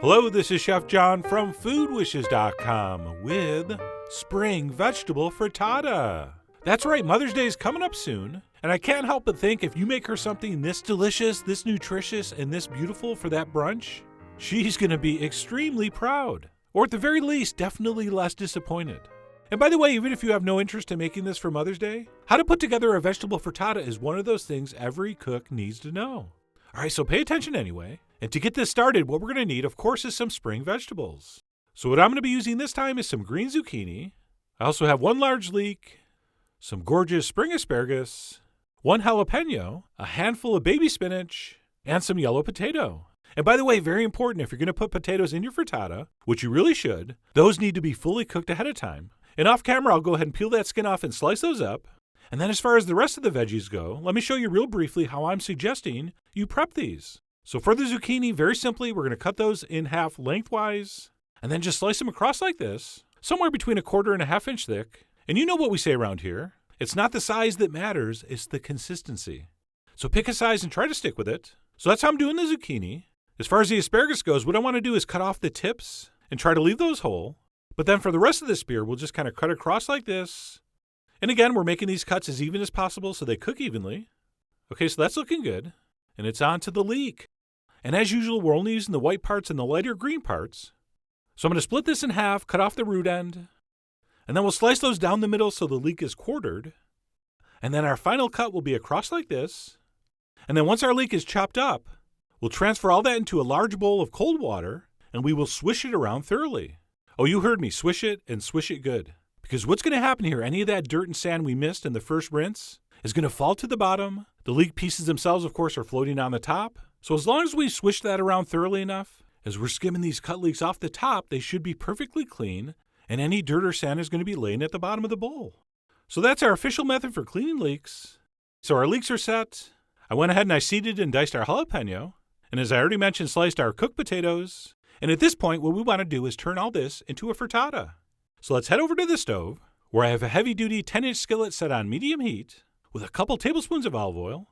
Hello, this is Chef John from foodwishes.com with spring vegetable frittata. That's right, Mother's Day is coming up soon, and I can't help but think if you make her something this delicious, this nutritious, and this beautiful for that brunch, she's going to be extremely proud, or at the very least, definitely less disappointed. And by the way, even if you have no interest in making this for Mother's Day, how to put together a vegetable frittata is one of those things every cook needs to know. All right, so pay attention anyway. And to get this started, what we're going to need, of course, is some spring vegetables. So what I'm going to be using this time is some green zucchini. I also have one large leek, some gorgeous spring asparagus, one jalapeno, a handful of baby spinach, and some yellow potato. And by the way, very important, if you're going to put potatoes in your frittata, which you really should, those need to be fully cooked ahead of time. And off camera, I'll go ahead and peel that skin off and slice those up. And then as far as the rest of the veggies go, let me show you real briefly how I'm suggesting you prep these. So for the zucchini, very simply, we're going to cut those in half lengthwise and then just slice them across like this, somewhere between 1/4 and 1/2 inch thick. And you know what we say around here. It's not the size that matters, it's the consistency. So pick a size and try to stick with it. So that's how I'm doing the zucchini. As far as the asparagus goes, what I want to do is cut off the tips and try to leave those whole. But then for the rest of the spear, we'll just kind of cut across like this. And again, we're making these cuts as even as possible so they cook evenly. Okay, so that's looking good. And it's on to the leek. And as usual, we're only using the white parts and the lighter green parts. So I'm going to split this in half, cut off the root end, and then we'll slice those down the middle so the leek is quartered. And then our final cut will be across like this. And then once our leek is chopped up, we'll transfer all that into a large bowl of cold water, and we will swish it around thoroughly. Oh, you heard me, swish it and swish it good. Because what's going to happen here, any of that dirt and sand we missed in the first rinse is going to fall to the bottom. The leek pieces themselves, of course, are floating on the top. So as long as we swish that around thoroughly enough, as we're skimming these cut leeks off the top, they should be perfectly clean, and any dirt or sand is going to be laying at the bottom of the bowl. So that's our official method for cleaning leeks. So our leeks are set. I went ahead and I seeded and diced our jalapeno, and as I already mentioned, sliced our cooked potatoes. And at this point, what we want to do is turn all this into a frittata. So let's head over to the stove, where I have a heavy-duty 10-inch skillet set on medium heat with a couple tablespoons of olive oil.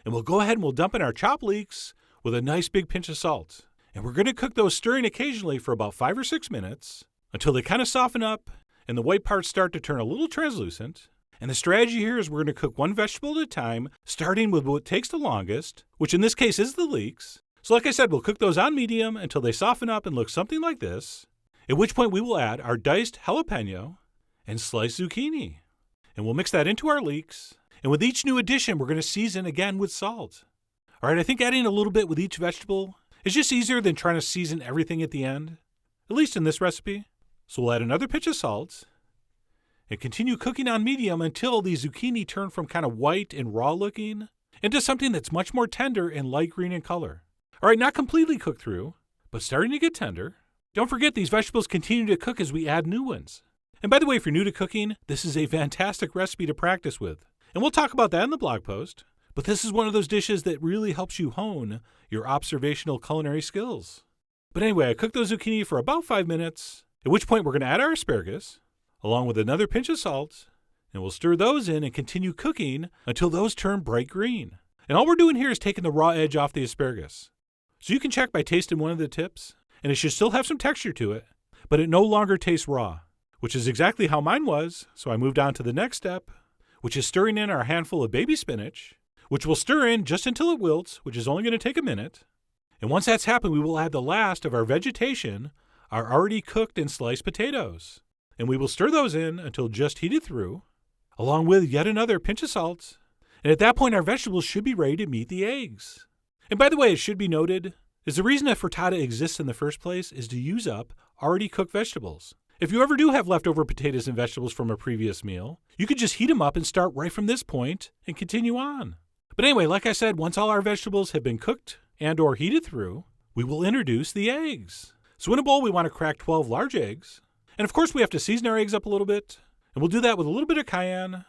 And we'll go ahead and we'll dump in our chopped leeks with a nice big pinch of salt. And we're going to cook those stirring occasionally for about 5 or 6 minutes until they kind of soften up and the white parts start to turn a little translucent. And the strategy here is we're going to cook one vegetable at a time, starting with what takes the longest, which in this case is the leeks. So like I said, we'll cook those on medium until they soften up and look something like this, at which point we will add our diced jalapeno and sliced zucchini. And we'll mix that into our leeks. And with each new addition, we're going to season again with salt. All right, I think adding a little bit with each vegetable is just easier than trying to season everything at the end, at least in this recipe. So we'll add another pinch of salt and continue cooking on medium until the zucchini turn from kind of white and raw looking into something that's much more tender and light green in color. All right, not completely cooked through, but starting to get tender. Don't forget, these vegetables continue to cook as we add new ones. And by the way, if you're new to cooking, this is a fantastic recipe to practice with. And we'll talk about that in the blog post, but this is one of those dishes that really helps you hone your observational culinary skills. But anyway, I cooked those zucchini for about 5 minutes, at which point we're going to add our asparagus, along with another pinch of salt, and we'll stir those in and continue cooking until those turn bright green. And all we're doing here is taking the raw edge off the asparagus. So you can check by tasting one of the tips, and it should still have some texture to it, but it no longer tastes raw, which is exactly how mine was, so I moved on to the next step, which is stirring in our handful of baby spinach, which we'll stir in just until it wilts, which is only going to take a minute. And once that's happened, we will add the last of our vegetation, our already cooked and sliced potatoes. And we will stir those in until just heated through, along with yet another pinch of salt. And at that point, our vegetables should be ready to meet the eggs. And by the way, it should be noted, is the reason a frittata exists in the first place is to use up already cooked vegetables. If you ever do have leftover potatoes and vegetables from a previous meal, you could just heat them up and start right from this point and continue on. But anyway, like I said, once all our vegetables have been cooked and or heated through, we will introduce the eggs. So in a bowl, we want to crack 12 large eggs. And of course, we have to season our eggs up a little bit. And we'll do that with a little bit of cayenne.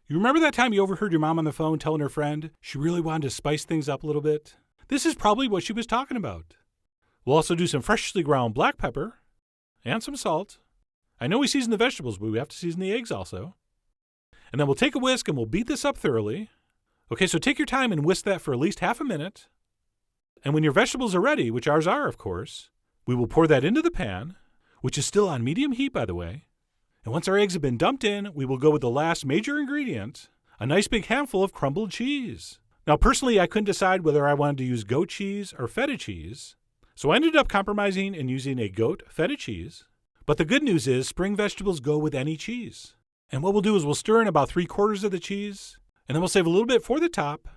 You remember that time you overheard your mom on the phone telling her friend she really wanted to spice things up a little bit? This is probably what she was talking about. We'll also do some freshly ground black pepper and some salt. I know we season the vegetables, but we have to season the eggs also. And then we'll take a whisk and we'll beat this up thoroughly. Okay, so take your time and whisk that for at least half a minute. And when your vegetables are ready, which ours are, of course, We will pour that into the pan, which is still on medium heat, by the way. And once our eggs have been dumped in, we will go with the last major ingredient, a nice big handful of crumbled cheese. Now, personally, I couldn't decide whether I wanted to use goat cheese or feta cheese, so I ended up compromising and using a goat feta cheese. But the good news is spring vegetables go with any cheese. And what we'll do is we'll stir in about 3/4 of the cheese, and then we'll save a little bit for the top.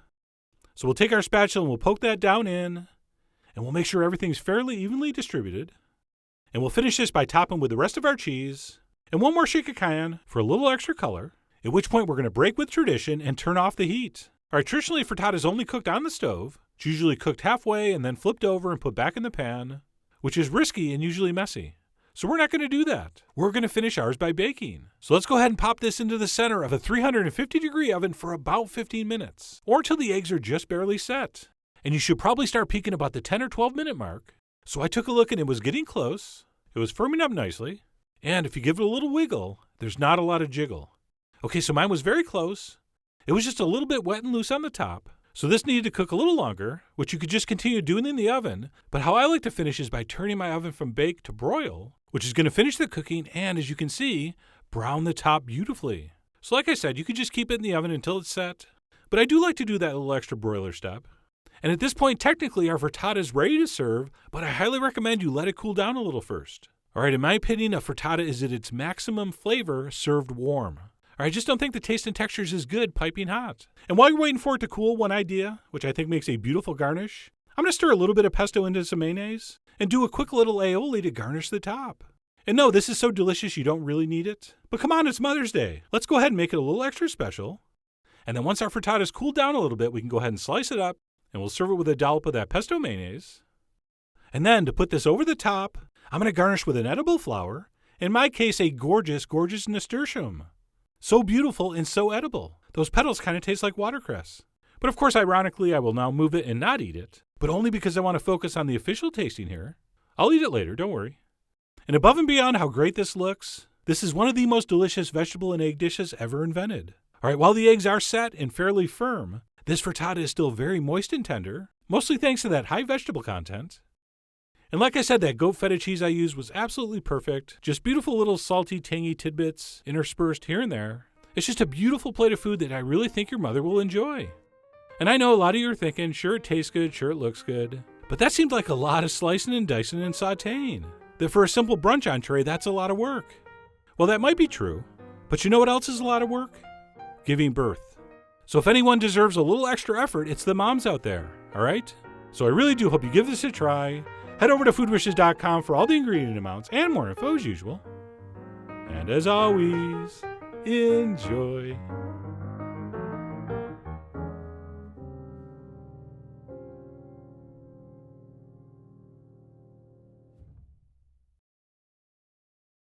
So we'll take our spatula and we'll poke that down in, and we'll make sure everything's fairly evenly distributed. And we'll finish this by topping with the rest of our cheese, and one more shake of cayenne for a little extra color, at which point we're going to break with tradition and turn off the heat. All right, traditionally frittata is only cooked on the stove. It's usually cooked halfway and then flipped over and put back in the pan, which is risky and usually messy. So we're not going to do that. We're going to finish ours by baking. So let's go ahead and pop this into the center of a 350-degree oven for about 15 minutes, or until the eggs are just barely set. And you should probably start peeking about the 10 or 12-minute mark. So I took a look and it was getting close. It was firming up nicely. And if you give it a little wiggle, there's not a lot of jiggle. Okay, so mine was very close. It was just a little bit wet and loose on the top. So this needed to cook a little longer, which you could just continue doing in the oven. But how I like to finish is by turning my oven from bake to broil, which is going to finish the cooking and, as you can see, brown the top beautifully. So like I said, you could just keep it in the oven until it's set. But I do like to do that little extra broiler step. And at this point, technically, our frittata is ready to serve, but I highly recommend you let it cool down a little first. All right, in my opinion, a frittata is at its maximum flavor served warm. I just don't think the taste and texture is as good piping hot. And while you're waiting for it to cool, one idea, which I think makes a beautiful garnish, I'm going to stir a little bit of pesto into some mayonnaise and do a quick little aioli to garnish the top. And no, this is so delicious you don't really need it. But come on, it's Mother's Day. Let's go ahead and make it a little extra special. And then once our frittata's cooled down a little bit, we can go ahead and slice it up, and we'll serve it with a dollop of that pesto mayonnaise. And then to put this over the top, I'm going to garnish with an edible flower, in my case a gorgeous nasturtium. So beautiful and so edible. Those petals kind of taste like watercress. But of course, ironically, I will now move it and not eat it, but only because I want to focus on the official tasting here. I'll eat it later, don't worry. And above and beyond how great this looks, this is one of the most delicious vegetable and egg dishes ever invented. All right, while the eggs are set and fairly firm, this frittata is still very moist and tender, mostly thanks to that high vegetable content. And like I said, that goat feta cheese I used was absolutely perfect. Just beautiful little salty, tangy tidbits interspersed here and there. It's just a beautiful plate of food that I really think your mother will enjoy. And I know a lot of you are thinking, sure it tastes good, sure it looks good. But that seemed like a lot of slicing and dicing and sauteing. That for a simple brunch entree, that's a lot of work. Well, that might be true. But you know what else is a lot of work? Giving birth. So if anyone deserves a little extra effort, it's the moms out there, all right? So I really do hope you give this a try. Head over to foodwishes.com for all the ingredient amounts and more info as usual. And as always, enjoy.